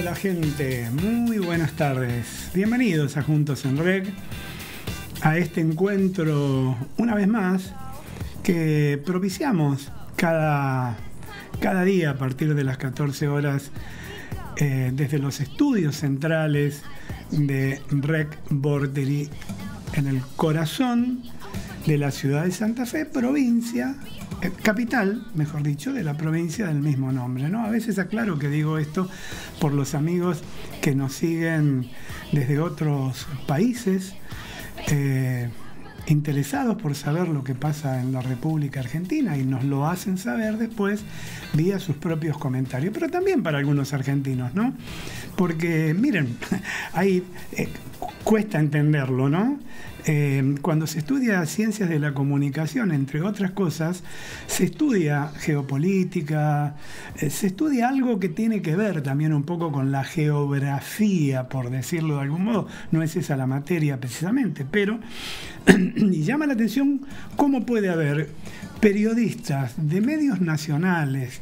Hola gente, muy buenas tardes. Bienvenidos a Juntos en Rec, a este encuentro una vez más que propiciamos cada día a partir de las 14 horas desde los estudios centrales de Rec Bordery en el corazón de la ciudad de Santa Fe, provincia, capital, mejor dicho, de la provincia del mismo nombre, ¿no? A veces aclaro que digo esto por los amigos que nos siguen desde otros países, interesados por saber lo que pasa en la República Argentina, y nos lo hacen saber después vía sus propios comentarios, pero también para algunos argentinos, ¿no? Porque, miren, ahí cuesta entenderlo, ¿no? Cuando se estudia ciencias de la comunicación, entre otras cosas, se estudia geopolítica, se estudia algo que tiene que ver también un poco con la geografía, por decirlo de algún modo. No es esa la materia precisamente, pero y llama la atención cómo puede haber periodistas de medios nacionales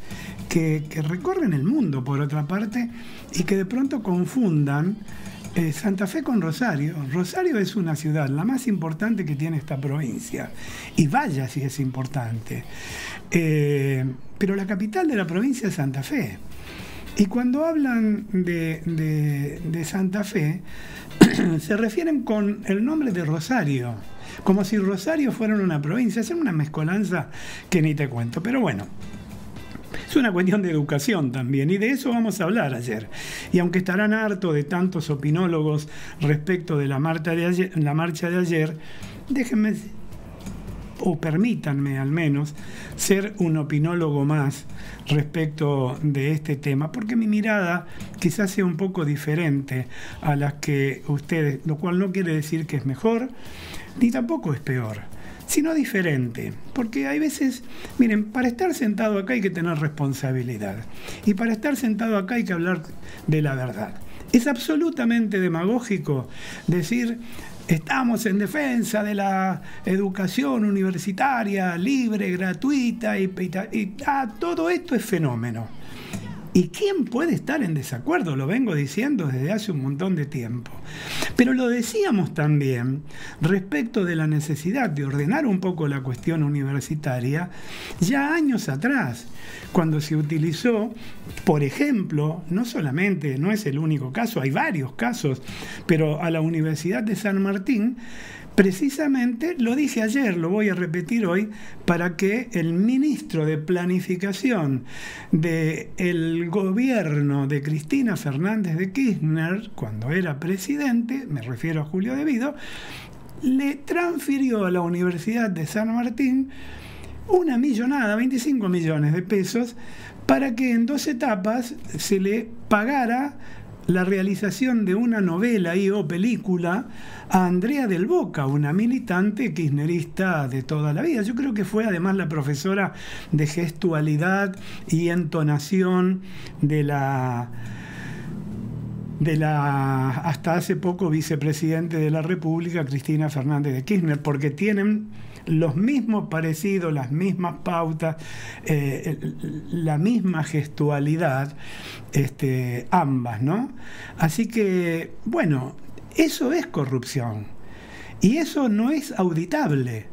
que recorren el mundo, por otra parte, y que de pronto confundan Santa Fe con Rosario. Rosario es una ciudad, la más importante que tiene esta provincia, y vaya si es importante, pero la capital de la provincia es Santa Fe. Y cuando hablan de Santa Fe, se refieren con el nombre de Rosario, como si Rosario fuera una provincia. Es una mezcolanza que ni te cuento, pero bueno. Es una cuestión de educación también, y de eso vamos a hablar ayer. Y aunque estarán hartos de tantos opinólogos respecto de la marcha de ayer, déjenme, o permítanme al menos, ser un opinólogo más respecto de este tema, porque mi mirada quizás sea un poco diferente a las que ustedes, lo cual no quiere decir que es mejor, ni tampoco es peor, sino diferente, porque hay veces, miren, para estar sentado acá hay que tener responsabilidad, y para estar sentado acá hay que hablar de la verdad. Es absolutamente demagógico decir: estamos en defensa de la educación universitaria libre, gratuita, y todo esto es fenómeno. ¿Y quién puede estar en desacuerdo? Lo vengo diciendo desde hace un montón de tiempo. Pero lo decíamos también respecto de la necesidad de ordenar un poco la cuestión universitaria ya años atrás, cuando se utilizó, por ejemplo, no solamente, no es el único caso, hay varios casos, pero a la Universidad de San Martín, precisamente, lo dije ayer, lo voy a repetir hoy, para que el ministro de Planificación del gobierno de Cristina Fernández de Kirchner, cuando era presidente, me refiero a Julio De Vido, le transfirió a la Universidad de San Martín una millonada, 25 millones de pesos, para que en 2 etapas se le pagara la realización de una novela o película a Andrea del Boca, una militante kirchnerista de toda la vida. Yo creo que fue además la profesora de gestualidad y entonación de la hasta hace poco vicepresidente de la República, Cristina Fernández de Kirchner, porque tienen los mismos parecidos, las mismas pautas, la misma gestualidad, ambas, ¿no? Así que, bueno, eso es corrupción, y eso no es auditable.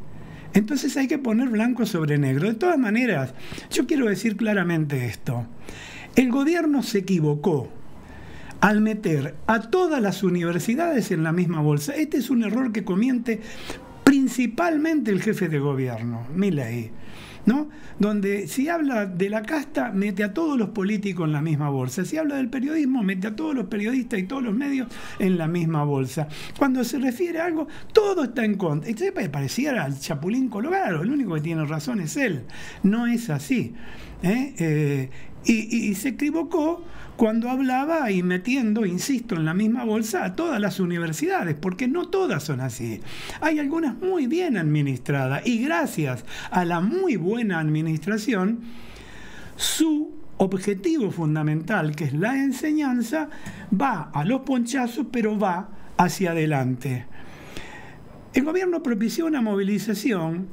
Entonces hay que poner blanco sobre negro. De todas maneras, yo quiero decir claramente esto: el gobierno se equivocó al meter a todas las universidades en la misma bolsa. Este es un error que comete principalmente el jefe de gobierno, Milei, ¿no? Donde si habla de la casta, mete a todos los políticos en la misma bolsa. Si habla del periodismo, mete a todos los periodistas y todos los medios en la misma bolsa. Cuando se refiere a algo, todo está en contra. Esto pareciera al Chapulín Colorado, el único que tiene razón es él. No es así, y se equivocó cuando hablaba y metiendo, insisto, en la misma bolsa a todas las universidades, porque no todas son así. Hay algunas muy bien administradas, y gracias a la muy buena administración, su objetivo fundamental, que es la enseñanza, va a los ponchazos, pero va hacia adelante. El gobierno propició una movilización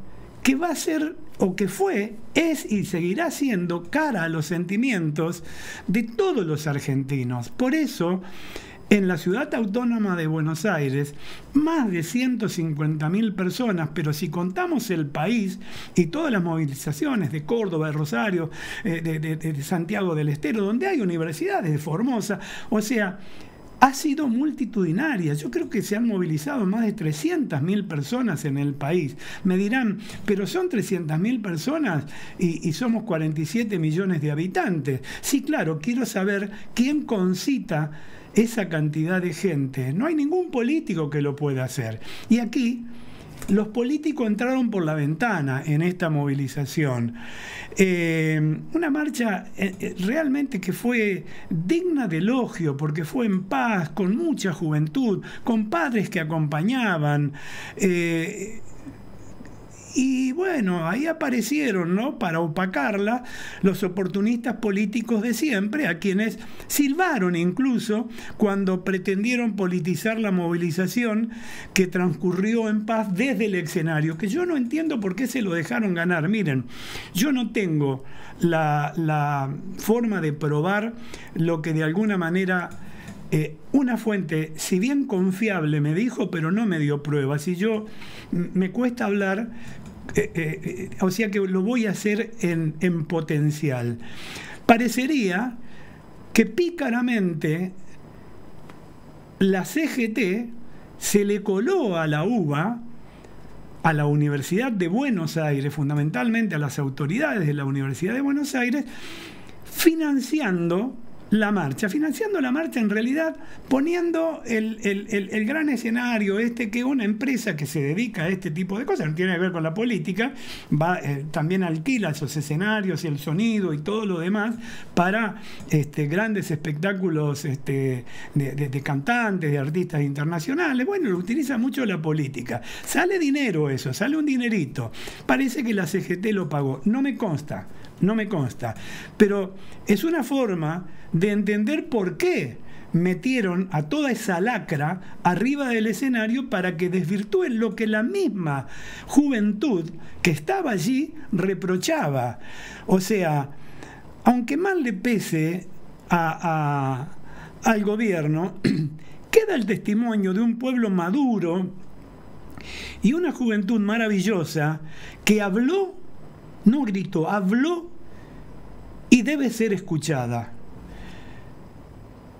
que va a ser o que fue, es y seguirá siendo cara a los sentimientos de todos los argentinos. Por eso, en la ciudad autónoma de Buenos Aires, más de 150.000 personas, pero si contamos el país y todas las movilizaciones de Córdoba, de Rosario, de Santiago del Estero, donde hay universidades, de Formosa, o sea, ha sido multitudinaria. Yo creo que se han movilizado más de 300.000 personas en el país. Me dirán, pero son 300.000 personas y somos 47 millones de habitantes. Sí, claro, quiero saber quién concita esa cantidad de gente. No hay ningún político que lo pueda hacer. Y aquí los políticos entraron por la ventana en esta movilización. Una marcha realmente que fue digna de elogio, porque fue en paz, con mucha juventud, con padres que acompañaban. Y bueno, ahí aparecieron, ¿no?, para opacarla, los oportunistas políticos de siempre, a quienes silbaron incluso cuando pretendieron politizar la movilización que transcurrió en paz desde el escenario, que yo no entiendo por qué se lo dejaron ganar. Miren, yo no tengo la forma de probar lo que de alguna manera una fuente, si bien confiable, me dijo, pero no me dio pruebas, y yo me cuesta hablar, o sea que lo voy a hacer en potencial. Parecería que pícaramente la CGT se le coló a la UBA, a la Universidad de Buenos Aires, fundamentalmente a las autoridades de la Universidad de Buenos Aires, financiando la marcha en realidad poniendo el gran escenario que una empresa que se dedica a este tipo de cosas, no tiene que ver con la política, también alquila esos escenarios y el sonido y todo lo demás para grandes espectáculos de cantantes, de artistas internacionales. Bueno, lo utiliza mucho la política. Sale dinero eso, sale un dinerito. Parece que la CGT lo pagó. No me consta, pero es una forma de entender por qué metieron a toda esa lacra arriba del escenario para que desvirtúen lo que la misma juventud que estaba allí reprochaba. O sea, aunque mal le pese al gobierno, queda el testimonio de un pueblo maduro y una juventud maravillosa que habló, no gritó, habló y debe ser escuchada.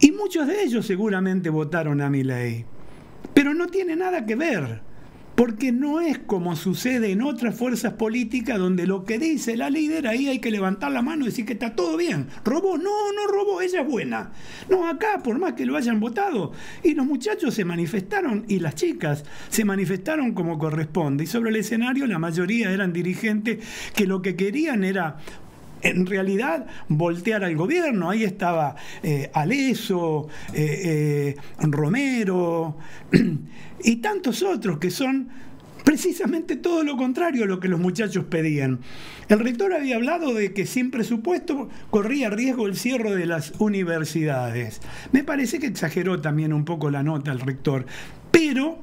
Y muchos de ellos seguramente votaron a Milei, pero no tiene nada que ver, porque no es como sucede en otras fuerzas políticas donde lo que dice la líder, ahí hay que levantar la mano y decir que está todo bien. ¿Robó? No robó, ella es buena. No, acá, por más que lo hayan votado, y los muchachos se manifestaron, y las chicas se manifestaron como corresponde, y sobre el escenario la mayoría eran dirigentes que lo que querían era en realidad voltear al gobierno. Ahí estaba Aleso, Romero y tantos otros que son precisamente todo lo contrario a lo que los muchachos pedían. El rector había hablado de que sin presupuesto corría riesgo el cierre de las universidades. Me parece que exageró también un poco la nota el rector, pero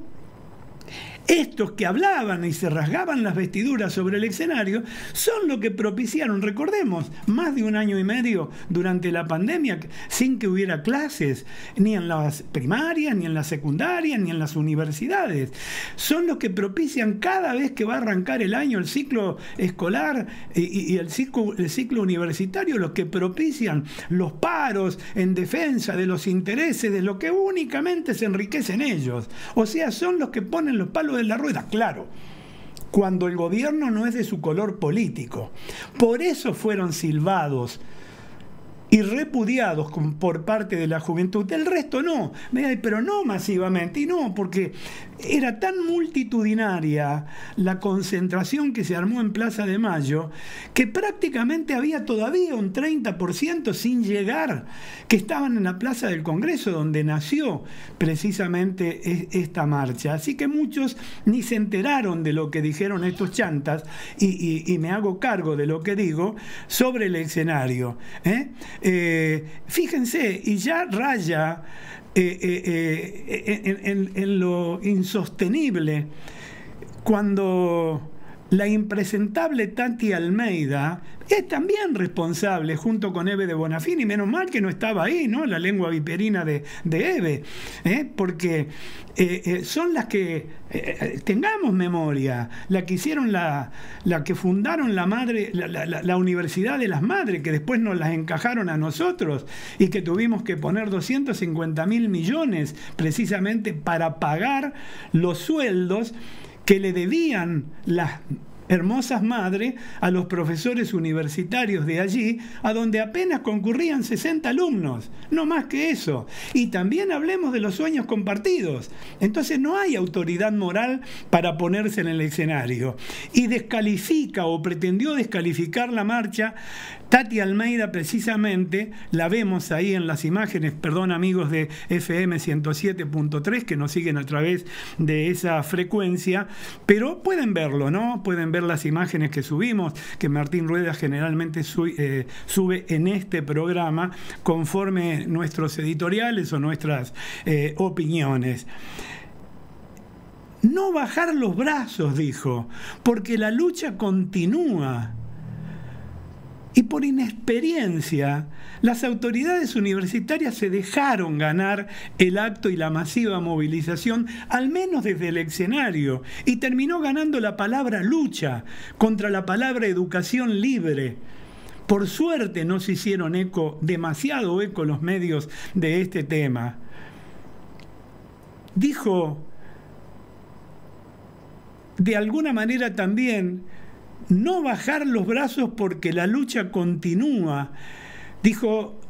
estos que hablaban y se rasgaban las vestiduras sobre el escenario son lo que propiciaron, recordemos, más de 1 año y medio durante la pandemia sin que hubiera clases, ni en las primarias, ni en las secundarias, ni en las universidades. Son los que propician cada vez que va a arrancar el año, el ciclo escolar y el ciclo universitario, los que propician los paros en defensa de los intereses de lo que únicamente se enriquecen ellos. O sea, son los que ponen los palos en la rueda, claro, cuando el gobierno no es de su color político. Por eso fueron silbados y repudiados por parte de la juventud. El resto no, pero no masivamente, y no, porque era tan multitudinaria la concentración que se armó en Plaza de Mayo, que prácticamente había todavía un 30% sin llegar, que estaban en la Plaza del Congreso, donde nació precisamente esta marcha. Así que muchos ni se enteraron de lo que dijeron estos chantas, y me hago cargo de lo que digo, sobre el escenario. Fíjense, y ya raya en lo insostenible cuando la impresentable Tati Almeida es también responsable, junto con Eve de Bonafini, menos mal que no estaba ahí, ¿no? La lengua viperina de Eve, porque son las que, tengamos memoria, la que hicieron la que fundaron la Universidad de las Madres, que después nos las encajaron a nosotros y que tuvimos que poner 250.000 millones precisamente para pagar los sueldos que le debían las hermosas madres a los profesores universitarios de allí, a donde apenas concurrían 60 alumnos, no más que eso. Y también hablemos de los sueños compartidos. Entonces no hay autoridad moral para ponerse en el escenario. Y descalifica o pretendió descalificar la marcha Tati Almeida, precisamente, la vemos ahí en las imágenes, perdón amigos de FM 107.3 que nos siguen a través de esa frecuencia, pero pueden verlo, ¿no? Pueden ver las imágenes que subimos, que Martín Rueda generalmente sube en este programa conforme nuestros editoriales o nuestras opiniones. No bajar los brazos, dijo, porque la lucha continúa. Y por inexperiencia, las autoridades universitarias se dejaron ganar el acto y la masiva movilización, al menos desde el escenario, y terminó ganando la palabra lucha contra la palabra educación libre. Por suerte no se hicieron demasiado eco los medios de este tema. Dijo, de alguna manera también, no bajar los brazos porque la lucha continúa. Dijo,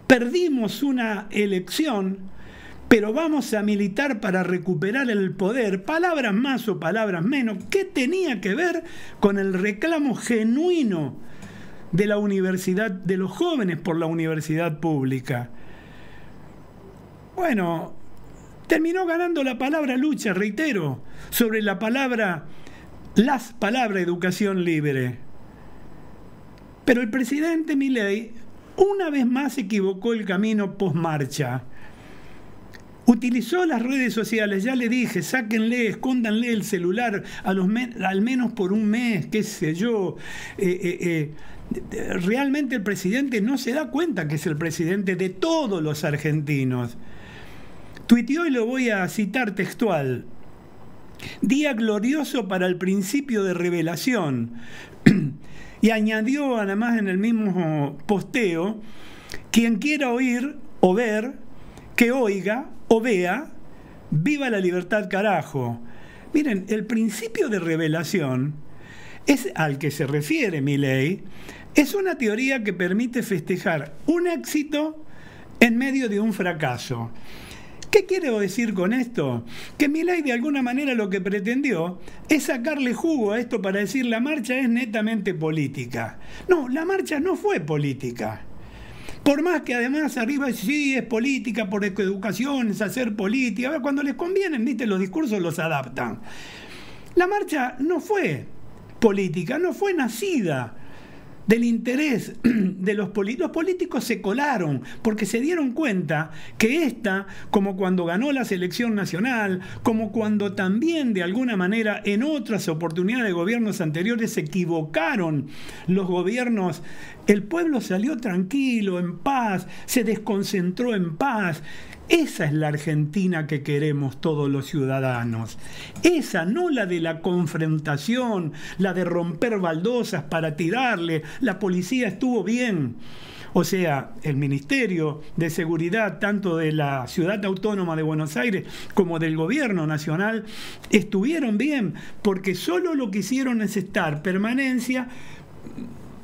perdimos una elección, pero vamos a militar para recuperar el poder. Palabras más o palabras menos. ¿Qué tenía que ver con el reclamo genuino de la universidad, de los jóvenes por la universidad pública? Bueno, terminó ganando la palabra lucha, reitero, sobre las palabras educación libre. Pero el presidente Milei una vez más equivocó el camino post-marcha. Utilizó las redes sociales, ya le dije, sáquenle, escóndanle el celular al menos por un mes, qué sé yo. Realmente el presidente no se da cuenta que es el presidente de todos los argentinos. Tuiteó, y lo voy a citar textual: día glorioso para el principio de revelación. Y añadió además en el mismo posteo: quien quiera oír o ver, que oiga o vea, viva la libertad, carajo. Miren, el principio de revelación es al que se refiere Milei, es una teoría que permite festejar un éxito en medio de un fracaso. ¿Qué quiero decir con esto? Que Milei de alguna manera lo que pretendió es sacarle jugo a esto para decir la marcha es netamente política. No, la marcha no fue política. Por más que además arriba sí es política, por educación, es hacer política. A ver, cuando les conviene, ¿viste? Los discursos los adaptan. La marcha no fue política, no fue nacida del interés de los políticos. Los políticos se colaron porque se dieron cuenta que esta, como cuando ganó la selección nacional, como cuando también de alguna manera en otras oportunidades de gobiernos anteriores se equivocaron los gobiernos, el pueblo salió tranquilo, en paz, se desconcentró en paz. Esa es la Argentina que queremos todos los ciudadanos. Esa, no la de la confrontación, la de romper baldosas para tirarle. La policía estuvo bien. O sea, el Ministerio de Seguridad, tanto de la Ciudad Autónoma de Buenos Aires como del Gobierno Nacional, estuvieron bien, porque solo lo que hicieron es estar permanencia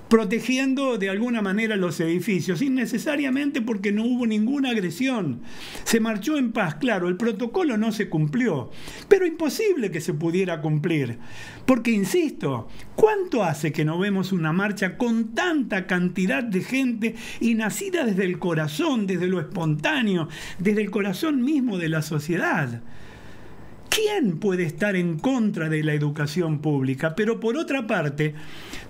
protegiendo de alguna manera los edificios, innecesariamente porque no hubo ninguna agresión. Se marchó en paz, claro, el protocolo no se cumplió, pero imposible que se pudiera cumplir. Porque, insisto, ¿cuánto hace que no vemos una marcha con tanta cantidad de gente y nacida desde el corazón, desde lo espontáneo, desde el corazón mismo de la sociedad? ¿Quién puede estar en contra de la educación pública? Pero por otra parte,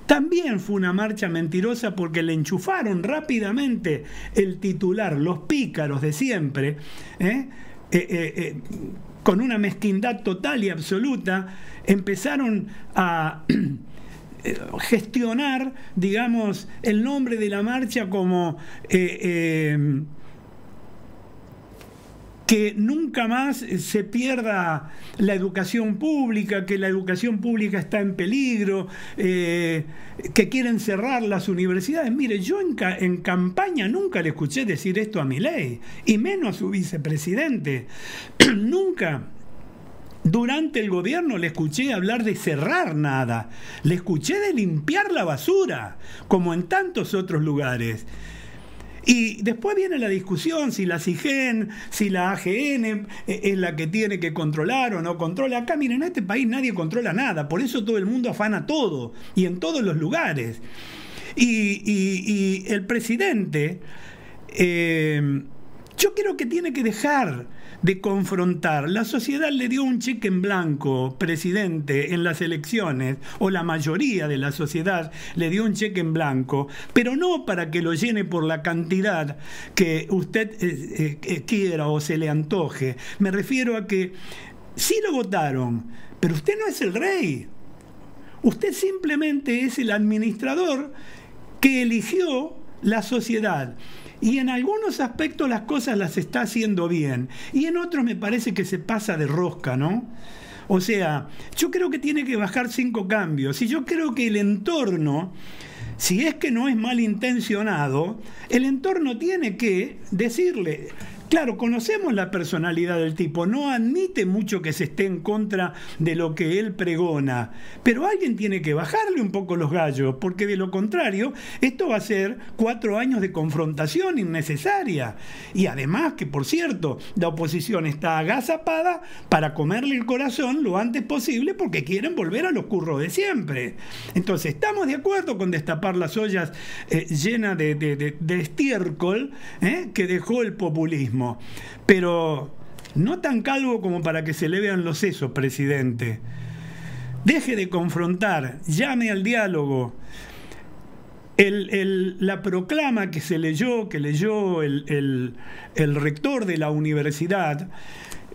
también fue una marcha mentirosa porque le enchufaron rápidamente el titular, los pícaros de siempre, con una mezquindad total y absoluta, empezaron a gestionar, digamos, el nombre de la marcha como que nunca más se pierda la educación pública, que la educación pública está en peligro, que quieren cerrar las universidades. Mire, yo en campaña nunca le escuché decir esto a Milei, y menos a su vicepresidente. Nunca. Durante el gobierno le escuché hablar de cerrar nada, le escuché de limpiar la basura, como en tantos otros lugares. Y después viene la discusión si la SIGEN, si la AGN es la que tiene que controlar o no controla. Acá, miren, en este país nadie controla nada, por eso todo el mundo afana todo, y en todos los lugares. Y el presidente, yo creo que tiene que dejar de confrontar. La sociedad le dio un cheque en blanco, presidente, en las elecciones, o la mayoría de la sociedad le dio un cheque en blanco, pero no para que lo llene por la cantidad que usted quiera o se le antoje. Me refiero a que sí lo votaron, pero usted no es el rey. Usted simplemente es el administrador que eligió la sociedad. Y en algunos aspectos las cosas las está haciendo bien, y en otros me parece que se pasa de rosca, ¿no? O sea, yo creo que tiene que bajar 5 cambios, y yo creo que el entorno, si es que no es malintencionado, el entorno tiene que decirle... Claro, conocemos la personalidad del tipo, no admite mucho que se esté en contra de lo que él pregona, pero alguien tiene que bajarle un poco los gallos, porque de lo contrario, esto va a ser 4 años de confrontación innecesaria. Y además que, por cierto, la oposición está agazapada para comerle el corazón lo antes posible porque quieren volver a los curros de siempre. Entonces, estamos de acuerdo con destapar las ollas llenas de estiércol que dejó el populismo. Pero no tan calvo como para que se le vean los sesos, presidente. Deje de confrontar, llame al diálogo. La proclama que leyó el rector de la universidad,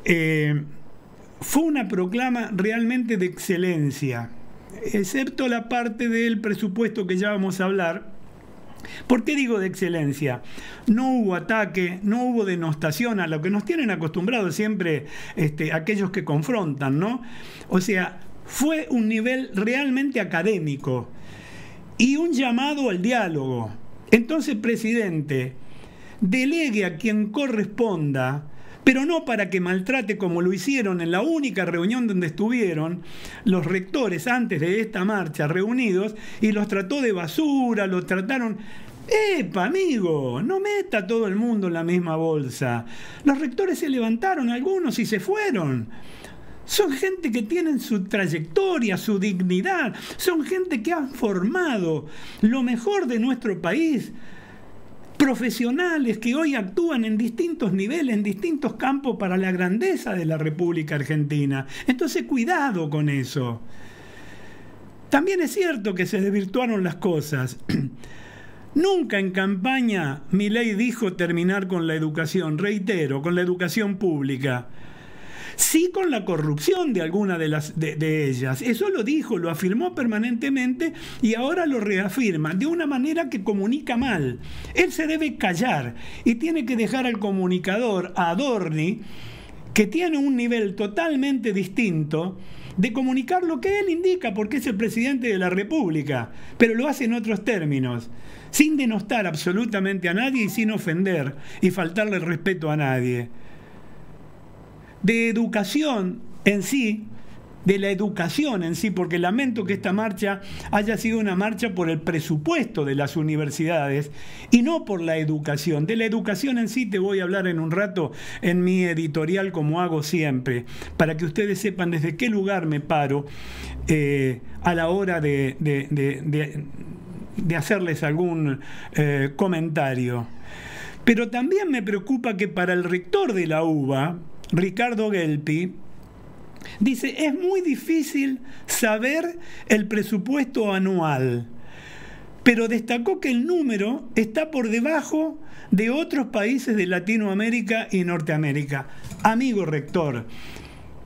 fue una proclama realmente de excelencia, excepto la parte del presupuesto que ya vamos a hablar. ¿Por qué digo de excelencia? No hubo ataque, no hubo denostación a lo que nos tienen acostumbrados siempre aquellos que confrontan, ¿no? O sea, fue un nivel realmente académico y un llamado al diálogo. Entonces, presidente, delegue a quien corresponda, pero no para que maltrate como lo hicieron en la única reunión donde estuvieron los rectores antes de esta marcha reunidos, y los trató de basura, los trataron... ¡Epa, amigo! No meta a todo el mundo en la misma bolsa. Los rectores se levantaron, algunos, y se fueron. Son gente que tienen su trayectoria, su dignidad, son gente que han formado lo mejor de nuestro país. Profesionales que hoy actúan en distintos niveles, en distintos campos para la grandeza de la República Argentina. Entonces, cuidado con eso. También es cierto que se desvirtuaron las cosas. Nunca en campaña Milei dijo terminar con la educación, reitero, con la educación pública. Sí con la corrupción de alguna de ellas. Eso lo dijo, lo afirmó permanentemente y ahora lo reafirma de una manera que comunica mal. Él se debe callar y tiene que dejar al comunicador, a Adorni, que tiene un nivel totalmente distinto, de comunicar lo que él indica porque es el presidente de la República, pero lo hace en otros términos, sin denostar absolutamente a nadie y sin ofender y faltarle el respeto a nadie. De educación en sí, de la educación en sí, porque lamento que esta marcha haya sido una marcha por el presupuesto de las universidades y no por la educación. De la educación en sí te voy a hablar en un rato en mi editorial, como hago siempre, para que ustedes sepan desde qué lugar me paro a la hora de hacerles algún comentario. Pero también me preocupa que para el rector de la UBA, Ricardo Gelpi, dice, es muy difícil saber el presupuesto anual, pero destacó que el número está por debajo de otros países de Latinoamérica y Norteamérica. Amigo rector,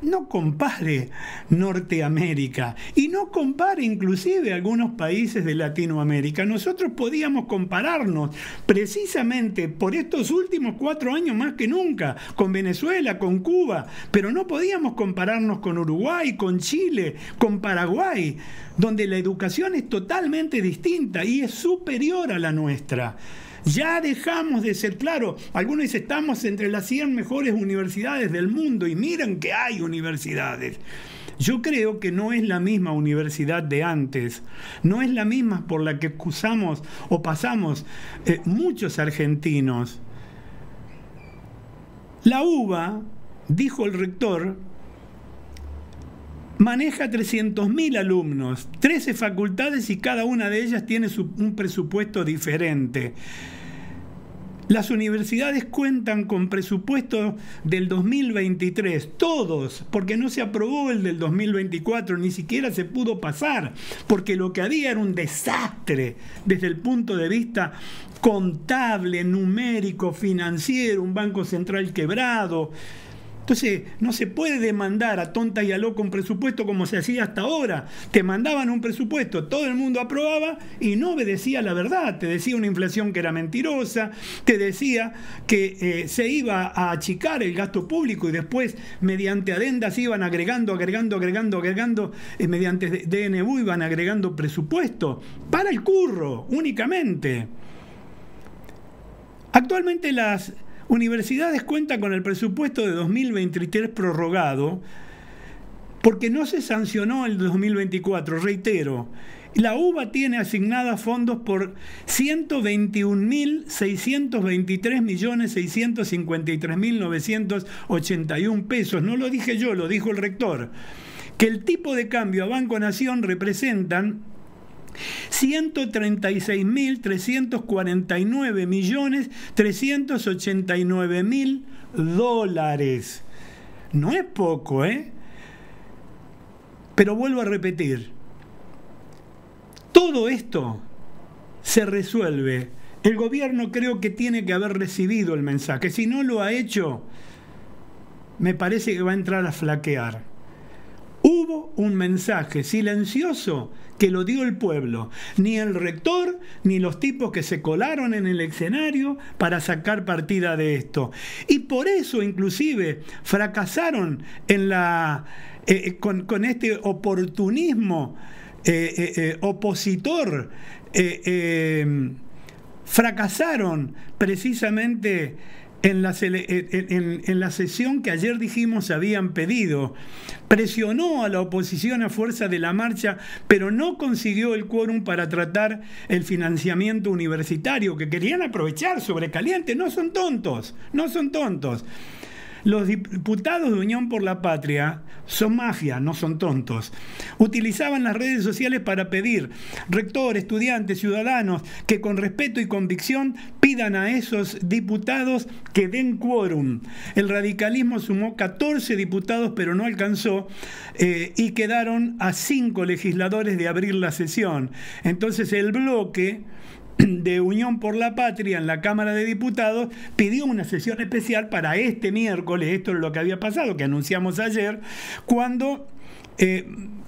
no compare Norteamérica y no compare inclusive algunos países de Latinoamérica. Nosotros podíamos compararnos precisamente por estos últimos 4 años más que nunca con Venezuela, con Cuba, pero no podíamos compararnos con Uruguay, con Chile, con Paraguay, donde la educación es totalmente distinta y es superior a la nuestra. Ya dejamos de ser, claro, algunos dicen, estamos entre las 100 mejores universidades del mundo y miren que hay universidades. Yo creo que no es la misma universidad de antes, no es la misma por la que cruzamos o pasamos muchos argentinos. La UBA, dijo el rector, maneja 300.000 alumnos, 13 facultades y cada una de ellas tiene un presupuesto diferente. Las universidades cuentan con presupuesto del 2023, todos, porque no se aprobó el del 2024, ni siquiera se pudo pasar, porque lo que había era un desastre desde el punto de vista contable, numérico, financiero, un banco central quebrado. Entonces, no se puede demandar a tonta y a loca un presupuesto como se hacía hasta ahora. Te mandaban un presupuesto, todo el mundo aprobaba y no obedecía la verdad. Te decía una inflación que era mentirosa, te decía que se iba a achicar el gasto público y después, mediante adendas, iban agregando, mediante DNU iban agregando presupuesto para el curro, únicamente. Actualmente las universidades cuentan con el presupuesto de 2023 prorrogado porque no se sancionó el 2024, reitero. La UBA tiene asignadas fondos por 121.623.653.981 pesos. No lo dije yo, lo dijo el rector. Que el tipo de cambio a Banco Nación representan 136.349.389.000 dólares. No es poco, ¿eh? Pero vuelvo a repetir, todo esto se resuelve. El gobierno creo que tiene que haber recibido el mensaje. Si no lo ha hecho, me parece que va a entrar a flaquear. Hubo un mensaje silencioso que lo dio el pueblo. Ni el rector, ni los tipos que se colaron en el escenario para sacar partida de esto. Y por eso, inclusive, fracasaron en con este oportunismo opositor. Fracasaron precisamente en la sesión que ayer dijimos habían pedido. Presionó a la oposición a fuerza de la marcha, pero no consiguió el quórum para tratar el financiamiento universitario, que querían aprovechar sobrecaliente. No son tontos, no son tontos. Los diputados de Unión por la Patria son mafia, no son tontos. Utilizaban las redes sociales para pedir, rector, estudiantes, ciudadanos, que con respeto y convicción pidan a esos diputados que den quórum. El radicalismo sumó 14 diputados, pero no alcanzó, y quedaron a 5 legisladores de abrir la sesión. Entonces el bloque de Unión por la Patria en la Cámara de Diputados pidió una sesión especial para este miércoles. Esto es lo que había pasado, que anunciamos ayer, cuando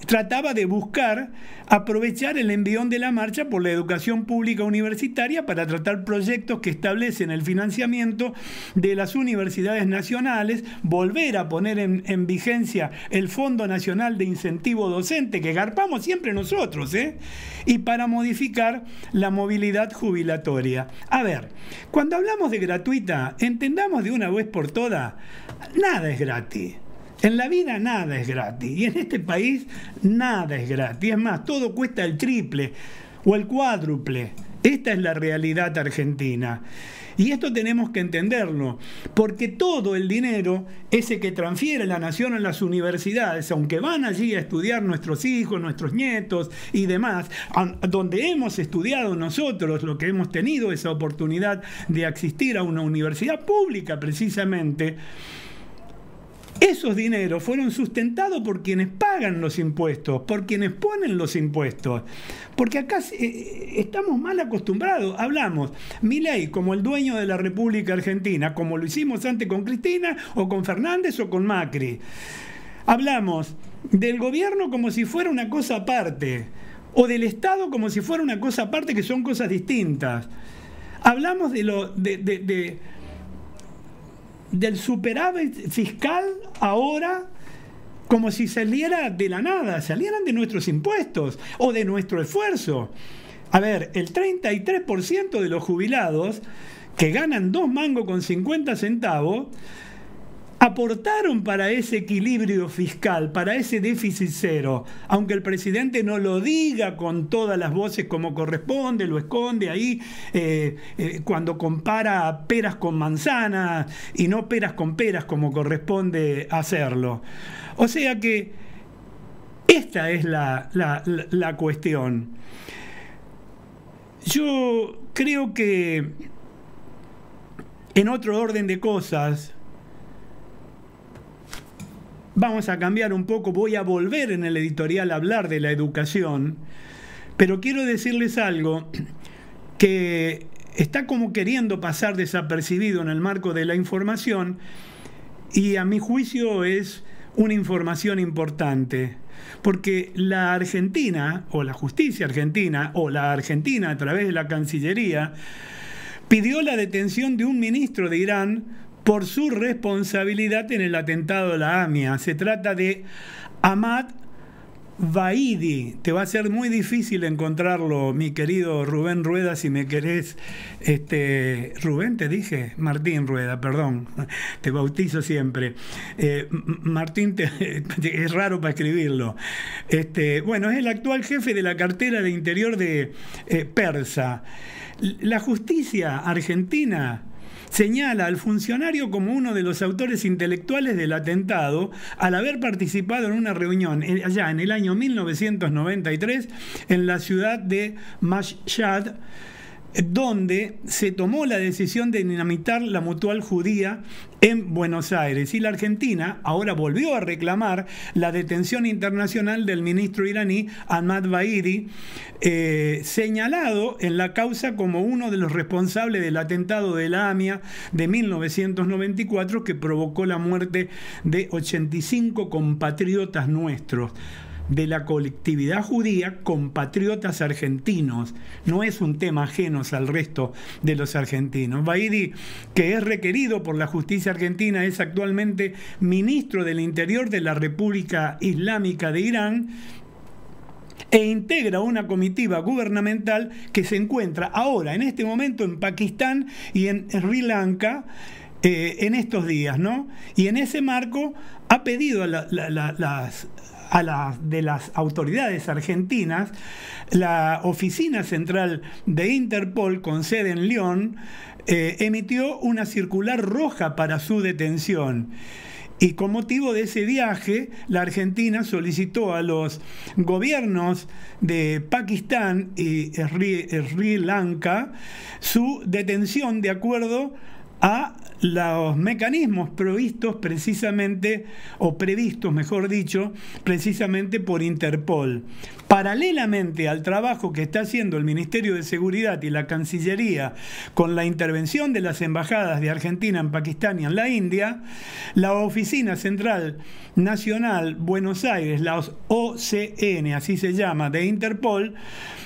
trataba de buscar aprovechar el envión de la marcha por la educación pública universitaria para tratar proyectos que establecen el financiamiento de las universidades nacionales, volver a poner en vigencia el Fondo Nacional de Incentivo Docente, que garpamos siempre nosotros, y para modificar la movilidad jubilatoria. A ver, cuando hablamos de gratuita, entendamos de una vez por todas, nada es gratis. En la vida nada es gratis y en este país nada es gratis. Es más, todo cuesta el triple o el cuádruple. Esta es la realidad argentina. Y esto tenemos que entenderlo, porque todo el dinero, ese que transfiere la nación a las universidades, aunque van allí a estudiar nuestros hijos, nuestros nietos y demás, donde hemos estudiado nosotros, lo que hemos tenido esa oportunidad de asistir a una universidad pública precisamente, esos dineros fueron sustentados por quienes pagan los impuestos, por quienes ponen los impuestos. Porque acá estamos mal acostumbrados. Hablamos, Milei como el dueño de la República Argentina, como lo hicimos antes con Cristina, o con Fernández, o con Macri. hablamos del gobierno como si fuera una cosa aparte, o del Estado como si fuera una cosa aparte, que son cosas distintas. Hablamos del superávit fiscal ahora como si saliera de la nada, salieran de nuestros impuestos o de nuestro esfuerzo. A ver, el 33% de los jubilados que ganan 2 mangos con 50 centavos aportaron para ese equilibrio fiscal, para ese déficit cero, aunque el presidente no lo diga con todas las voces como corresponde, lo esconde ahí cuando compara peras con manzanas y no peras con peras como corresponde hacerlo. O sea que esta es la cuestión. Yo creo que en otro orden de cosas, vamos a cambiar un poco, voy a volver en el editorial a hablar de la educación, pero quiero decirles algo que está como queriendo pasar desapercibido en el marco de la información y a mi juicio es una información importante, porque la Argentina, o la justicia argentina, o la Argentina a través de la Cancillería, pidió la detención de un ministro de Irán por su responsabilidad en el atentado de la AMIA. Se trata de Ahmad Vahidi. Te va a ser muy difícil encontrarlo, mi querido Rubén Rueda, si me querés. Rubén, te dije, Martín Rueda, perdón, te bautizo siempre. Martín, es raro para escribirlo. Bueno, es el actual jefe de la cartera de Interior de Persa. La justicia argentina señala al funcionario como uno de los autores intelectuales del atentado al haber participado en una reunión allá en el año 1993 en la ciudad de Mashhad, donde se tomó la decisión de dinamitar la Mutual Judía en Buenos Aires. Y la Argentina ahora volvió a reclamar la detención internacional del ministro iraní Ahmad Vahidi, señalado en la causa como uno de los responsables del atentado de la AMIA de 1994 que provocó la muerte de 85 compatriotas nuestros, de la colectividad judía, compatriotas argentinos. No es un tema ajeno al resto de los argentinos. Vahidi, que es requerido por la justicia argentina, es actualmente ministro del Interior de la República Islámica de Irán e integra una comitiva gubernamental que se encuentra ahora, en este momento, en Pakistán y en Sri Lanka, en estos días, ¿no? Y en ese marco ha pedido a las autoridades argentinas, la oficina central de Interpol con sede en Lyon emitió una circular roja para su detención. Y con motivo de ese viaje, la Argentina solicitó a los gobiernos de Pakistán y Sri Lanka su detención de acuerdo a los mecanismos previstos precisamente, o previstos, mejor dicho, precisamente por Interpol. Paralelamente al trabajo que está haciendo el Ministerio de Seguridad y la Cancillería con la intervención de las embajadas de Argentina en Pakistán y en la India, la Oficina Central Nacional Buenos Aires, la OCN, así se llama, de Interpol,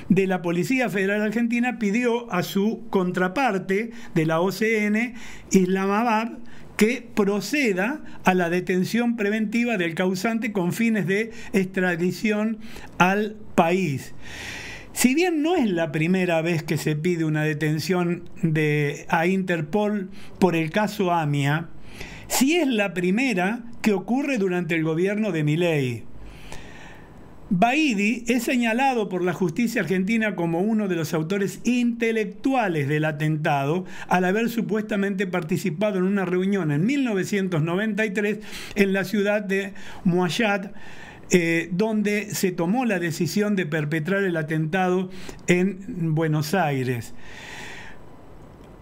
de la Policía Federal Argentina, pidió a su contraparte de la OCN, Islamabad, que proceda a la detención preventiva del causante con fines de extradición al país. Si bien no es la primera vez que se pide una detención a Interpol por el caso AMIA, sí es la primera que ocurre durante el gobierno de Milei. Vahidi es señalado por la justicia argentina como uno de los autores intelectuales del atentado al haber supuestamente participado en una reunión en 1993 en la ciudad de Mashhad, donde se tomó la decisión de perpetrar el atentado en Buenos Aires.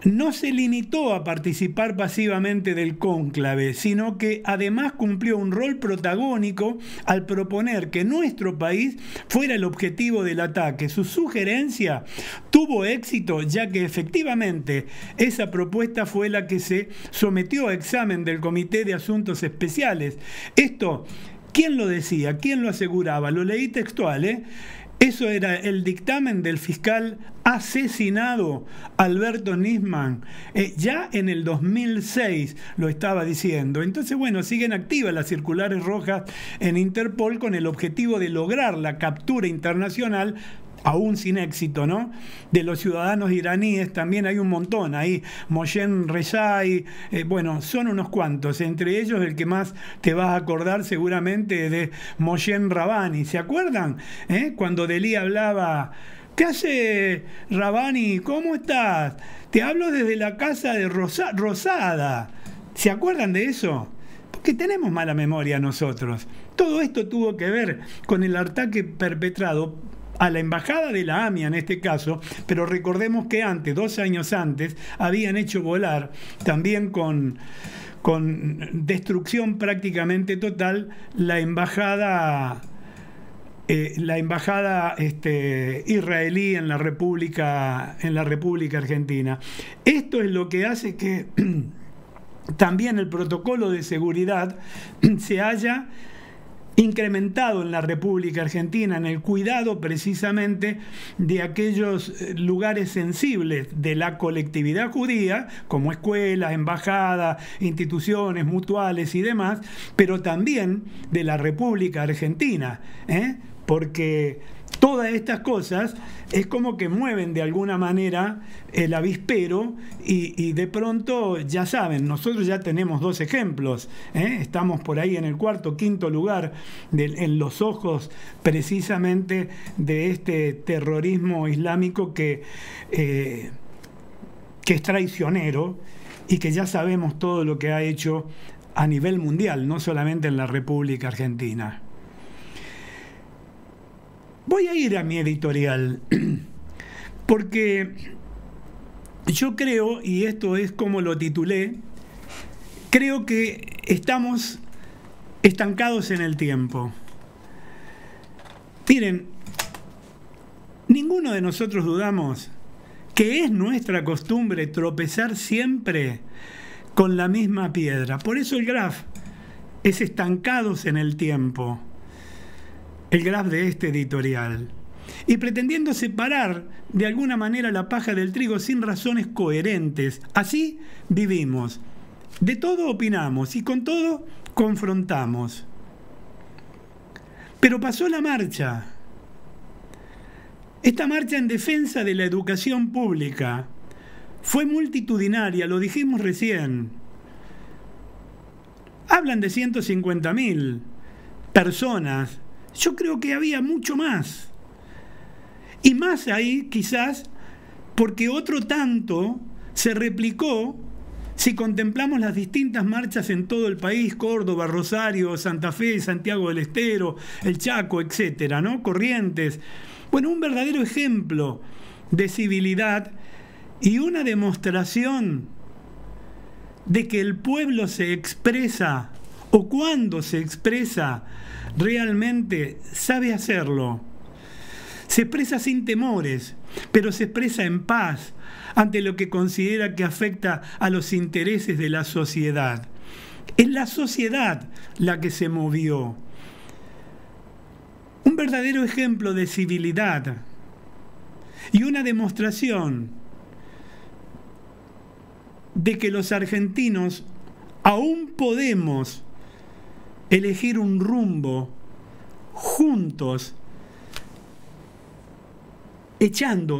No se limitó a participar pasivamente del cónclave, sino que además cumplió un rol protagónico al proponer que nuestro país fuera el objetivo del ataque. Su sugerencia tuvo éxito, ya que efectivamente esa propuesta fue la que se sometió a examen del Comité de Asuntos Especiales. Esto ¿Quién lo decía? ¿Quién lo aseguraba? Lo leí textual, ¿eh? Eso era el dictamen del fiscal asesinado Alberto Nisman. Ya en el 2006 lo estaba diciendo. Entonces, bueno, siguen activas las circulares rojas en Interpol con el objetivo de lograr la captura internacional, aún sin éxito, ¿no?, de los ciudadanos iraníes. También hay un montón ahí, Mohsen Rezai, bueno, son unos cuantos, entre ellos el que más te vas a acordar seguramente es de Mohsen Rabbani. ¿Se acuerdan? Cuando Delí hablaba: ¿qué hace Rabbani? ¿Cómo estás? Te hablo desde la casa de Rosada. ¿Se acuerdan de eso? Porque tenemos mala memoria nosotros. Todo esto tuvo que ver con el ataque perpetrado a la embajada de la AMIA en este caso, pero recordemos que antes, 2 años antes, habían hecho volar, también con destrucción prácticamente total, la embajada israelí en la República Argentina. Esto es lo que hace que también el protocolo de seguridad se haya incrementado en la República Argentina, en el cuidado precisamente de aquellos lugares sensibles de la colectividad judía, como escuelas, embajadas, instituciones mutuales y demás, pero también de la República Argentina, porque todas estas cosas es como que mueven de alguna manera el avispero y de pronto, ya saben, nosotros ya tenemos 2 ejemplos, estamos por ahí en el 4º, 5º lugar en los ojos precisamente de este terrorismo islámico que es traicionero y que ya sabemos todo lo que ha hecho a nivel mundial, no solamente en la República Argentina. Voy a ir a mi editorial, porque yo creo, y esto es como lo titulé, creo que estamos estancados en el tiempo. Miren, ninguno de nosotros dudamos que es nuestra costumbre tropezar siempre con la misma piedra. Por eso el graf es estancados en el tiempo. El graf de este editorial, y pretendiendo separar de alguna manera la paja del trigo sin razones coherentes. Así vivimos, de todo opinamos y con todo confrontamos. Pero pasó la marcha, esta marcha en defensa de la educación pública fue multitudinaria, lo dijimos recién. Hablan de 150.000 personas. Yo creo que había mucho más. Y más ahí, quizás, porque otro tanto se replicó si contemplamos las distintas marchas en todo el país: Córdoba, Rosario, Santa Fe, Santiago del Estero, el Chaco, etcétera, ¿no? Corrientes. Bueno, un verdadero ejemplo de civilidad y una demostración de que el pueblo se expresa, o cuando se expresa, realmente sabe hacerlo. Se expresa sin temores, pero se expresa en paz ante lo que considera que afecta a los intereses de la sociedad. Es la sociedad la que se movió. Un verdadero ejemplo de civilidad y una demostración de que los argentinos aún podemos elegir un rumbo juntos,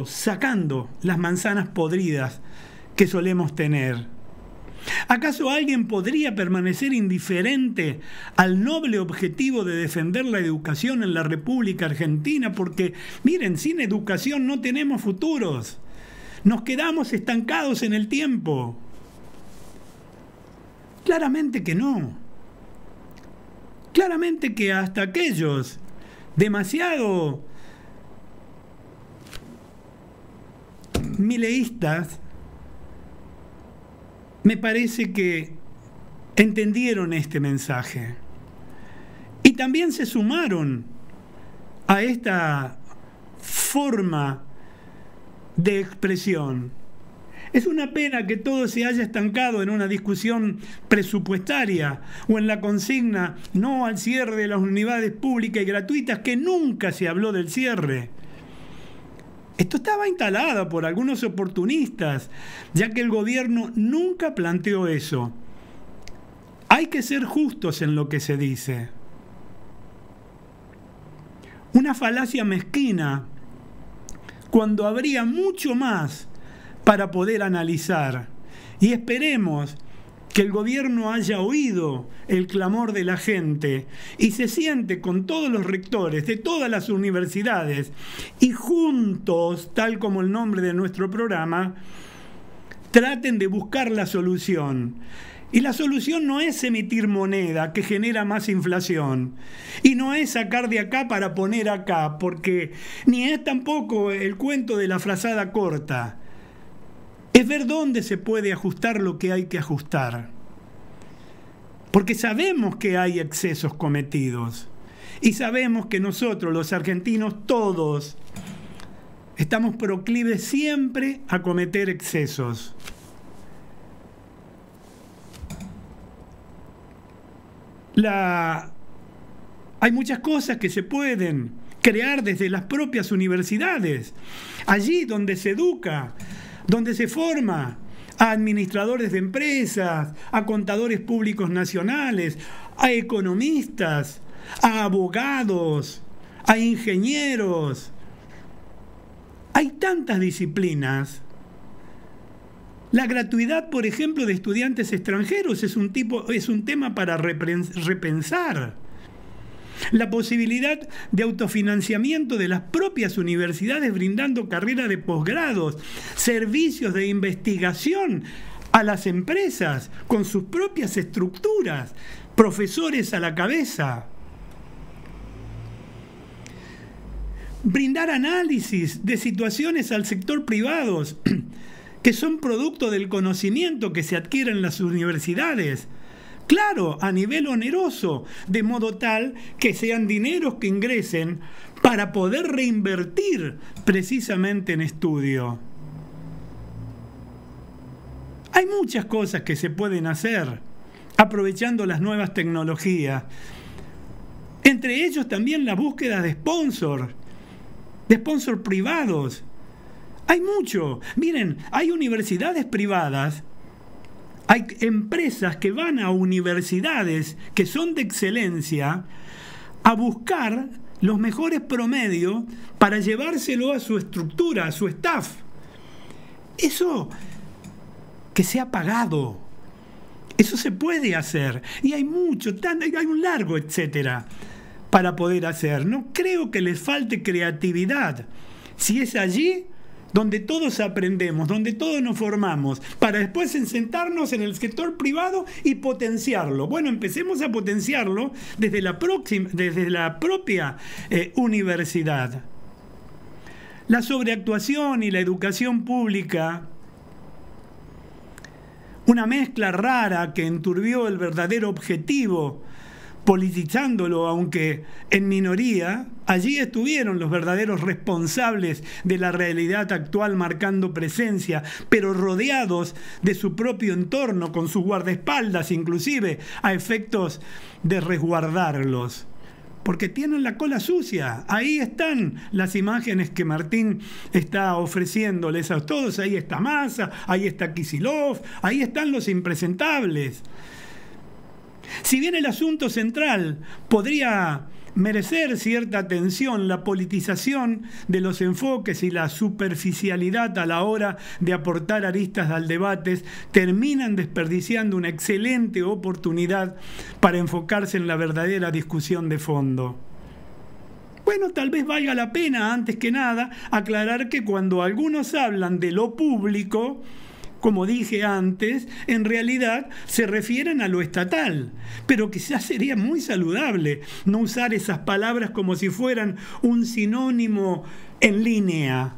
sacando las manzanas podridas que solemos tener. ¿Acaso alguien podría permanecer indiferente al noble objetivo de defender la educación en la República Argentina? Porque, miren, sin educación no tenemos futuros. Nos quedamos estancados en el tiempo. Claramente que no. Claramente que hasta aquellos demasiado mileístas me parece que entendieron este mensaje y también se sumaron a esta forma de expresión. Es una pena que todo se haya estancado en una discusión presupuestaria o en la consigna no al cierre de las unidades públicas y gratuitas, que nunca se habló del cierre. Esto estaba instalado por algunos oportunistas, ya que el gobierno nunca planteó eso. Hay que ser justos en lo que se dice. Una falacia mezquina cuando habría mucho más para poder analizar. Y esperemos que el gobierno haya oído el clamor de la gente y se siente con todos los rectores de todas las universidades y juntos, tal como el nombre de nuestro programa, traten de buscar la solución. Y la solución no es emitir moneda que genera más inflación, y no es sacar de acá para poner acá, porque ni es tampoco el cuento de la frazada corta. Es ver dónde se puede ajustar lo que hay que ajustar. Porque sabemos que hay excesos cometidos. Y sabemos que nosotros, los argentinos, todos, estamos proclives siempre a cometer excesos. Hay muchas cosas que se pueden crear desde las propias universidades. Allí donde se educa, donde se forma a administradores de empresas, a contadores públicos nacionales, a economistas, a abogados, a ingenieros. Hay tantas disciplinas. La gratuidad, por ejemplo, de estudiantes extranjeros es un tema para repensar. La posibilidad de autofinanciamiento de las propias universidades brindando carreras de posgrados, servicios de investigación a las empresas con sus propias estructuras, profesores a la cabeza. Brindar análisis de situaciones al sector privado que son producto del conocimiento que se adquiere en las universidades. Claro, a nivel oneroso, de modo tal que sean dineros que ingresen para poder reinvertir precisamente en estudio. Hay muchas cosas que se pueden hacer aprovechando las nuevas tecnologías. Entre ellos también la búsqueda de sponsors privados. Hay mucho. Miren, hay universidades privadas. Hay empresas que van a universidades que son de excelencia a buscar los mejores promedios para llevárselo a su estructura, a su staff. Eso que se ha pagado. Eso se puede hacer. Y hay mucho, hay un largo etcétera para poder hacer. No creo que les falte creatividad. Si es allí donde todos aprendemos, donde todos nos formamos, para después sentarnos en el sector privado y potenciarlo. Bueno, empecemos a potenciarlo desde la propia universidad. La sobreactuación y la educación pública, una mezcla rara que enturbió el verdadero objetivo, politizándolo, aunque en minoría. Allí estuvieron los verdaderos responsables de la realidad actual marcando presencia, pero rodeados de su propio entorno, con sus guardaespaldas inclusive, a efectos de resguardarlos. Porque tienen la cola sucia. Ahí están las imágenes que Martín está ofreciéndoles a todos. Ahí está Massa, ahí está Kicillof, ahí están los impresentables. Si bien el asunto central podría merecer cierta atención, la politización de los enfoques y la superficialidad a la hora de aportar aristas al debate terminan desperdiciando una excelente oportunidad para enfocarse en la verdadera discusión de fondo. Bueno, tal vez valga la pena, antes que nada, aclarar que cuando algunos hablan de lo público, como dije antes, en realidad se refieren a lo estatal, pero quizás sería muy saludable no usar esas palabras como si fueran un sinónimo en línea.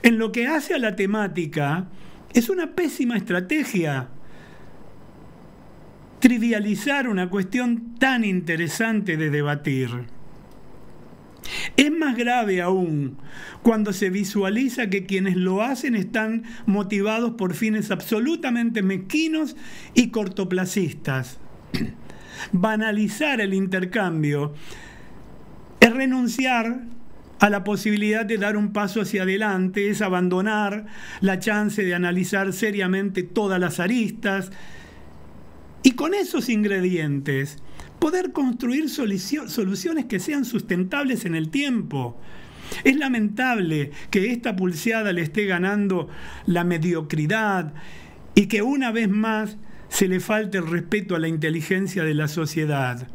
En lo que hace a la temática, es una pésima estrategia trivializar una cuestión tan interesante de debatir. Es más grave aún cuando se visualiza que quienes lo hacen están motivados por fines absolutamente mezquinos y cortoplacistas. Banalizar el intercambio es renunciar a la posibilidad de dar un paso hacia adelante, es abandonar la chance de analizar seriamente todas las aristas y con esos ingredientes poder construir soluciones que sean sustentables en el tiempo. Es lamentable que esta pulseada le esté ganando la mediocridad y que una vez más se le falte el respeto a la inteligencia de la sociedad.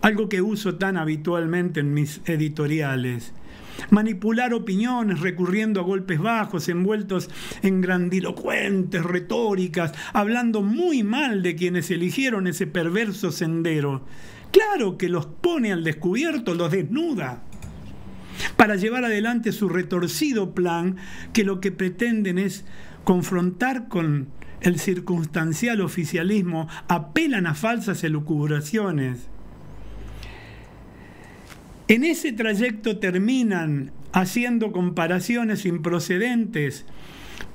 Algo que uso tan habitualmente en mis editoriales. Manipular opiniones recurriendo a golpes bajos, envueltos en grandilocuentes retóricas, hablando muy mal de quienes eligieron ese perverso sendero. Claro que los pone al descubierto, los desnuda, para llevar adelante su retorcido plan, que lo que pretenden es confrontar con el circunstancial oficialismo, apelan a falsas elucubraciones. En ese trayecto terminan haciendo comparaciones improcedentes,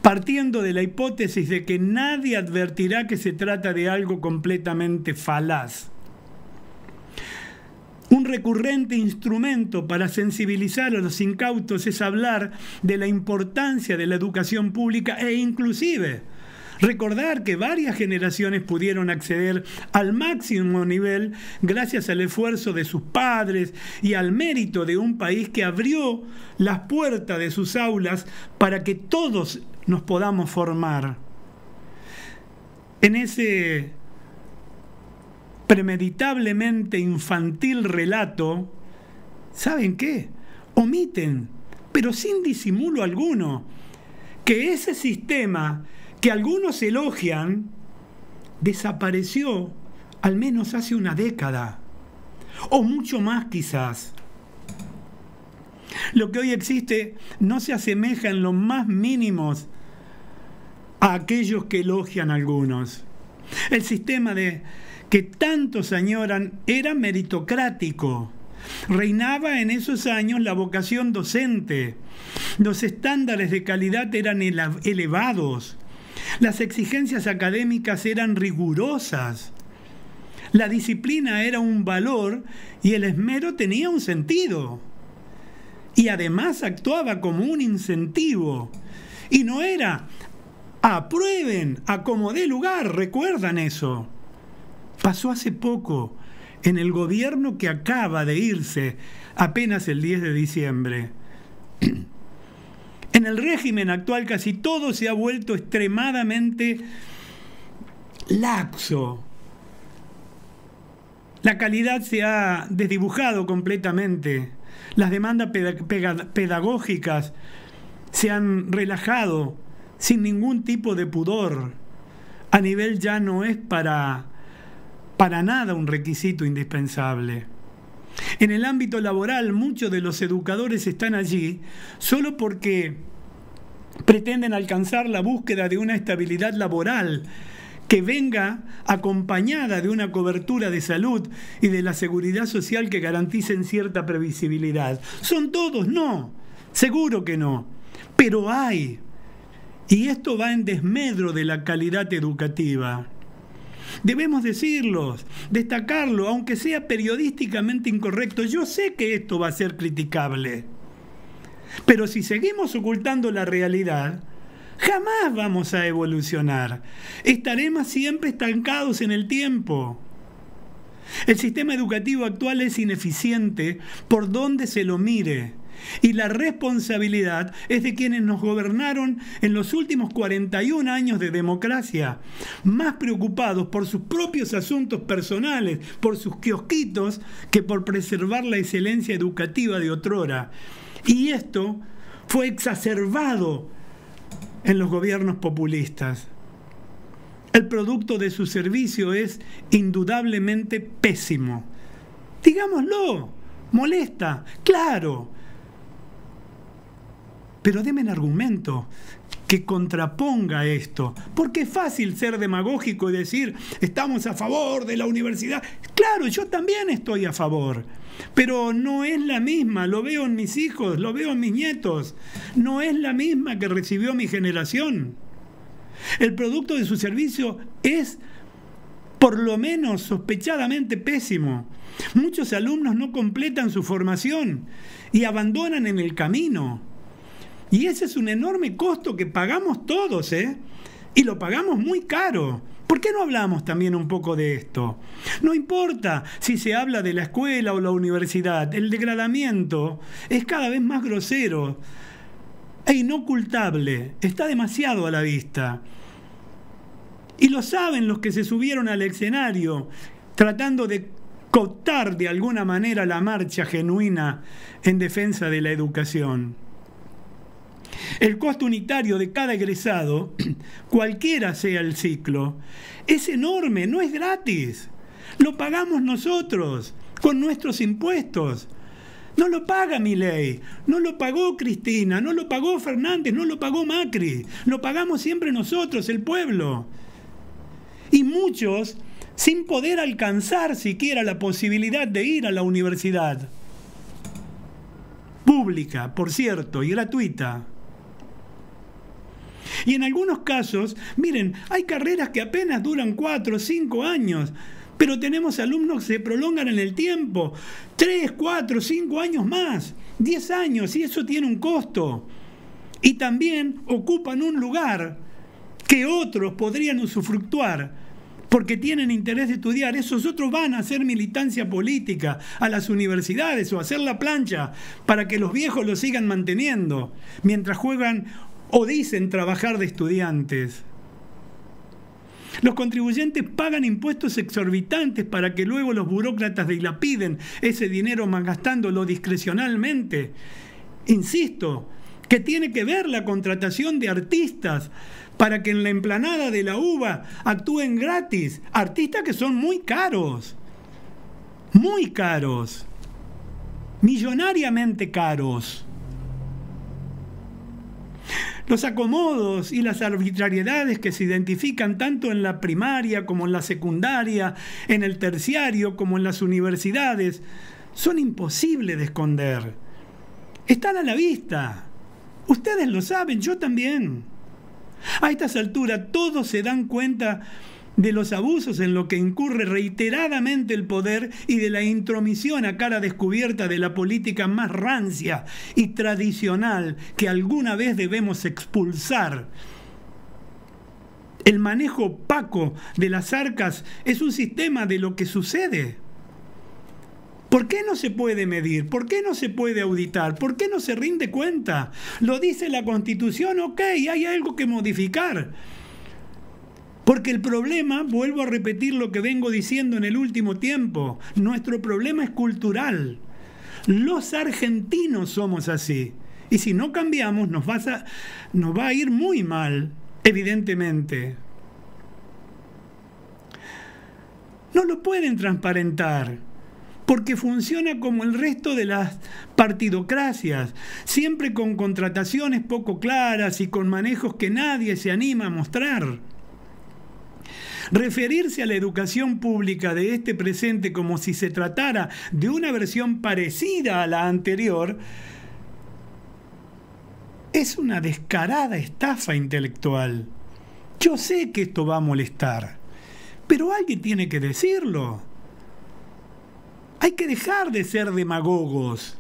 partiendo de la hipótesis de que nadie advertirá que se trata de algo completamente falaz. Un recurrente instrumento para sensibilizar a los incautos es hablar de la importancia de la educación pública e inclusive recordar que varias generaciones pudieron acceder al máximo nivel gracias al esfuerzo de sus padres y al mérito de un país que abrió las puertas de sus aulas para que todos nos podamos formar. En ese premeditablemente infantil relato, ¿saben qué? Omiten, pero sin disimulo alguno, que ese sistema que algunos elogian, desapareció al menos hace una década, o mucho más quizás. Lo que hoy existe no se asemeja en los más mínimos a aquellos que elogian algunos. El sistema que tantos añoran era meritocrático. Reinaba en esos años la vocación docente. Los estándares de calidad eran elevados. Las exigencias académicas eran rigurosas. La disciplina era un valor y el esmero tenía un sentido. Y además actuaba como un incentivo. Y no era aprueben, a como dé lugar, ¿recuerdan eso? Pasó hace poco en el gobierno que acaba de irse apenas el 10 de diciembre. En el régimen actual casi todo se ha vuelto extremadamente laxo. La calidad se ha desdibujado completamente. Las demandas pedagógicas se han relajado sin ningún tipo de pudor. A nivel ya no es para nada un requisito indispensable. En el ámbito laboral, muchos de los educadores están allí solo porque pretenden alcanzar la búsqueda de una estabilidad laboral que venga acompañada de una cobertura de salud y de la seguridad social que garanticen cierta previsibilidad. ¿Son todos? No, seguro que no, pero hay. Y esto va en desmedro de la calidad educativa. Debemos destacarlo, aunque sea periodísticamente incorrecto. Yo sé que esto va a ser criticable, pero si seguimos ocultando la realidad, jamás vamos a evolucionar. Estaremos siempre estancados en el tiempo. El sistema educativo actual es ineficiente por donde se lo mire. Y la responsabilidad es de quienes nos gobernaron en los últimos 41 años de democracia, más preocupados por sus propios asuntos personales, por sus kiosquitos, que por preservar la excelencia educativa de otrora. Y esto fue exacerbado en los gobiernos populistas. El producto de su servicio es indudablemente pésimo. Digámoslo, molesta, claro. pero denme un argumento que contraponga esto, porque es fácil ser demagógico y decir, estamos a favor de la universidad. Claro, yo también estoy a favor, pero no es la misma, lo veo en mis hijos, lo veo en mis nietos, no es la misma que recibió mi generación. El producto de su servicio es, por lo menos, sospechadamente pésimo. Muchos alumnos no completan su formación y abandonan en el camino. Y ese es un enorme costo que pagamos todos, ¿eh? Y lo pagamos muy caro. ¿Por qué no hablamos también un poco de esto? No importa si se habla de la escuela o la universidad, el degradamiento es cada vez más grosero e inocultable, está demasiado a la vista. Y lo saben los que se subieron al escenario tratando de cooptar de alguna manera la marcha genuina en defensa de la educación. El costo unitario de cada egresado, cualquiera sea el ciclo, es enorme, no es gratis. Lo pagamos nosotros, con nuestros impuestos. No lo paga Milei, no lo pagó Cristina, no lo pagó Fernández, no lo pagó Macri. Lo pagamos siempre nosotros, el pueblo. Y muchos sin poder alcanzar siquiera la posibilidad de ir a la universidad. Pública, por cierto, y gratuita. Y en algunos casos, miren, hay carreras que apenas duran 4 o 5 años, pero tenemos alumnos que se prolongan en el tiempo, 3, 4, 5 años más, 10 años, y eso tiene un costo. Y también ocupan un lugar que otros podrían usufructuar, porque tienen interés de estudiar. Esos otros van a hacer militancia política a las universidades o a hacer la plancha para que los viejos lo sigan manteniendo, mientras juegan o dicen trabajar de estudiantes. Los contribuyentes pagan impuestos exorbitantes para que luego los burócratas dilapiden ese dinero malgastándolo discrecionalmente. Insisto, que tiene que ver la contratación de artistas para que en la explanada de la UBA actúen gratis. Artistas que son muy caros, millonariamente caros. Los acomodos y las arbitrariedades que se identifican tanto en la primaria como en la secundaria, en el terciario como en las universidades, son imposibles de esconder. Están a la vista. Ustedes lo saben, yo también. A estas alturas todos se dan cuenta de los abusos en los que incurre reiteradamente el poder y de la intromisión a cara descubierta de la política más rancia y tradicional que alguna vez debemos expulsar. El manejo opaco de las arcas es un sistema de lo que sucede. ¿Por qué no se puede medir? ¿Por qué no se puede auditar? ¿Por qué no se rinde cuenta? Lo dice la Constitución, ok, hay algo que modificar. Porque el problema, vuelvo a repetir lo que vengo diciendo en el último tiempo, nuestro problema es cultural. Los argentinos somos así. Y si no cambiamos, nos va a ir muy mal, evidentemente. No lo pueden transparentar, porque funciona como el resto de las partidocracias, siempre con contrataciones poco claras y con manejos que nadie se anima a mostrar. Referirse a la educación pública de este presente como si se tratara de una versión parecida a la anterior es una descarada estafa intelectual. Yo sé que esto va a molestar, pero alguien tiene que decirlo. Hay que dejar de ser demagogos.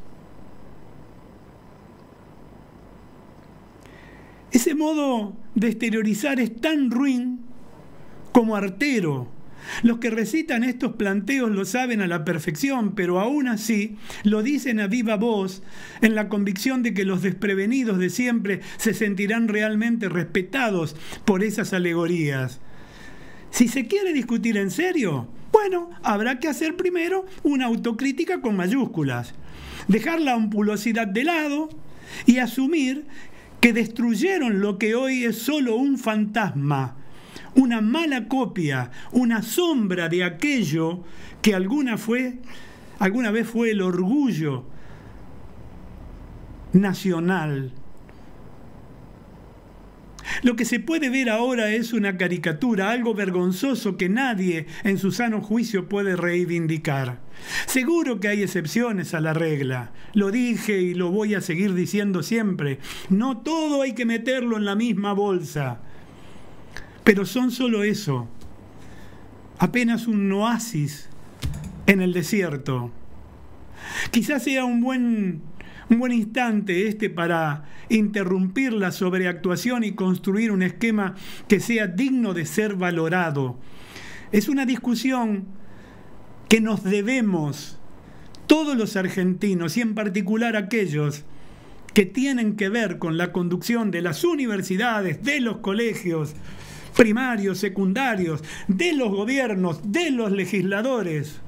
Ese modo de exteriorizar es tan ruin como artero. Los que recitan estos planteos lo saben a la perfección, pero aún así lo dicen a viva voz en la convicción de que los desprevenidos de siempre se sentirán realmente respetados por esas alegorías. Si se quiere discutir en serio, bueno, habrá que hacer primero una autocrítica con mayúsculas, dejar la ampulosidad de lado y asumir que destruyeron lo que hoy es solo un fantasma, una mala copia, una sombra de aquello que alguna vez fue el orgullo nacional Lo que se puede ver ahora es una caricatura, algo vergonzoso que nadie en su sano juicio puede reivindicar. Seguro que hay excepciones a la regla. Lo dije y lo voy a seguir diciendo siempre. No todo hay que meterlo en la misma bolsa. Pero son solo eso. Apenas un oasis en el desierto. Quizás sea un buen instante este para interrumpir la sobreactuación y construir un esquema que sea digno de ser valorado. Es una discusión que nos debemos todos los argentinos y en particular aquellos que tienen que ver con la conducción de las universidades, de los colegios primarios, secundarios, de los gobiernos, de los legisladores,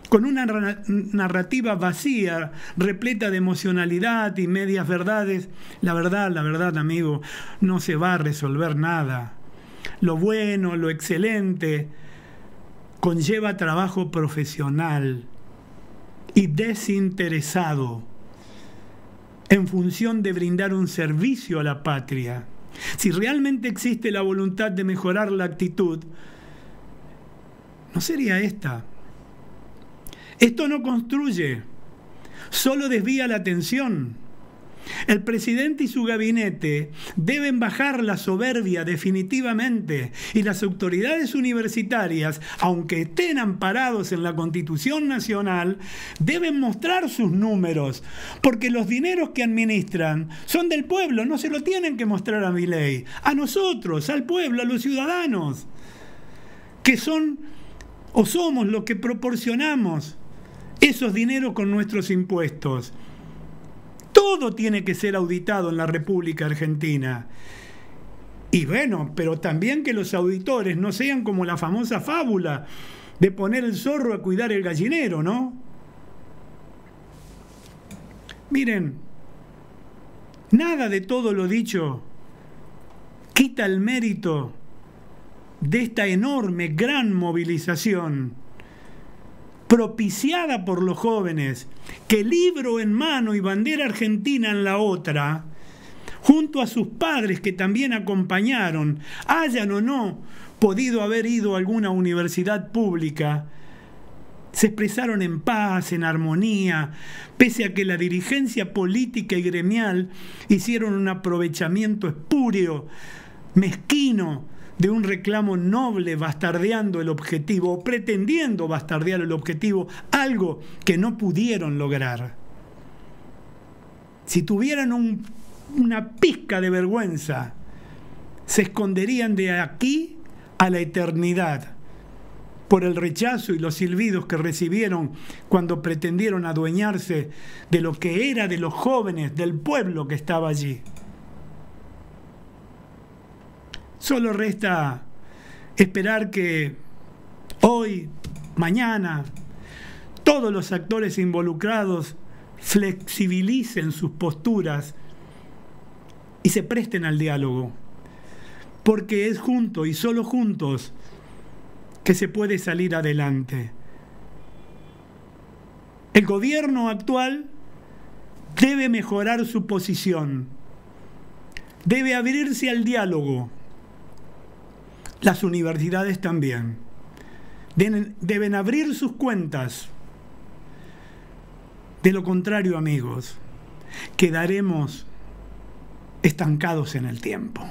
con una narrativa vacía, repleta de emocionalidad y medias verdades. La verdad, amigo, no se va a resolver nada. Lo bueno, lo excelente, conlleva trabajo profesional y desinteresado en función de brindar un servicio a la patria. Si realmente existe la voluntad de mejorar la actitud, no sería esta. Esto no construye, solo desvía la atención. El presidente y su gabinete deben bajar la soberbia definitivamente y las autoridades universitarias, aunque estén amparados en la Constitución Nacional, deben mostrar sus números, porque los dineros que administran son del pueblo, no se lo tienen que mostrar a Milei, a nosotros, al pueblo, a los ciudadanos, que son o somos los que proporcionamos esos dineros con nuestros impuestos. Todo tiene que ser auditado en la República Argentina. Y bueno, pero también que los auditores no sean como la famosa fábula de poner el zorro a cuidar el gallinero, ¿no? Miren, nada de todo lo dicho quita el mérito de esta enorme, gran movilización propiciada por los jóvenes, que libro en mano y bandera argentina en la otra, junto a sus padres que también acompañaron, hayan o no podido haber ido a alguna universidad pública, se expresaron en paz, en armonía, pese a que la dirigencia política y gremial hicieron un aprovechamiento espúreo, mezquino, de un reclamo noble, bastardeando el objetivo, o pretendiendo bastardear el objetivo, algo que no pudieron lograr. Si tuvieran una pizca de vergüenza, se esconderían de aquí a la eternidad por el rechazo y los silbidos que recibieron cuando pretendieron adueñarse de lo que era de los jóvenes, del pueblo que estaba allí. Solo resta esperar que hoy, mañana, todos los actores involucrados flexibilicen sus posturas y se presten al diálogo, porque es juntos y solo juntos que se puede salir adelante. El gobierno actual debe mejorar su posición, debe abrirse al diálogo. Las universidades también deben abrir sus cuentas. De lo contrario, amigos, quedaremos estancados en el tiempo.